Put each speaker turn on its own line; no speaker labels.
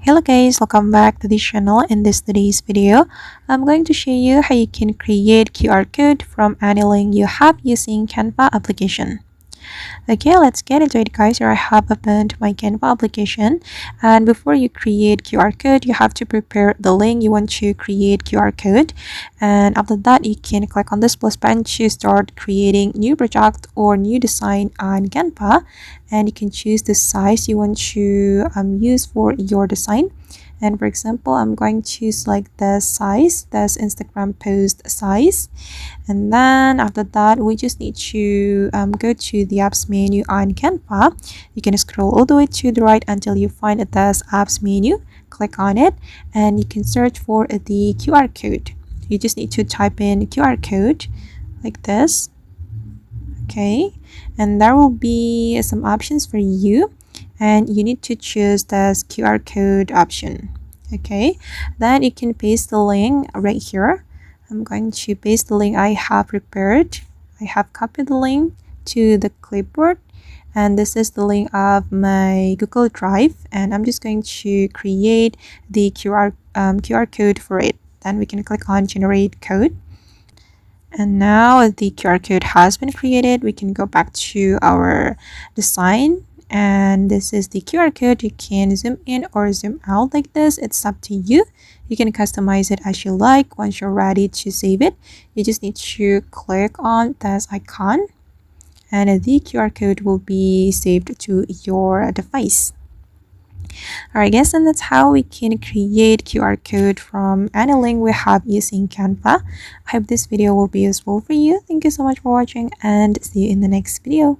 Hello guys, welcome back to this channel. In today's video, I'm going to show you how you can create QR code from any link you have using Canva application. Okay, let's get into it guys. Here I have opened my Canva application, and before you create QR code, you have to prepare the link you want to create QR code, and after that you can click on this plus button to start creating new project or new design on Canva, and you can choose the size you want to use for your design. And for example, I'm going to select the size, that's Instagram post size. And then after that, we just need to go to the apps menu on Canva. You can scroll all the way to the right until you find this apps menu. Click on it and you can search for the QR code. You just need to type in QR code like this. Okay, and there will be some options for you, and you need to choose this QR code option. Okay, then you can paste the link right here. I'm going to paste the link I have prepared. I have copied the link to the clipboard, and this is the link of my Google Drive, and I'm just going to create the QR code for it. Then we can click on generate code. And now the QR code has been created. We can go back to our design, and this is the QR code. You can zoom in or zoom out like this. It's up to you. You can customize it as you like. Once you're ready to save it, you just need to click on this icon, and the QR code will be saved to your device. Alright guys, and that's how we can create QR code from any link we have using Canva. I hope this video will be useful for you. Thank you so much for watching, and see you in the next video.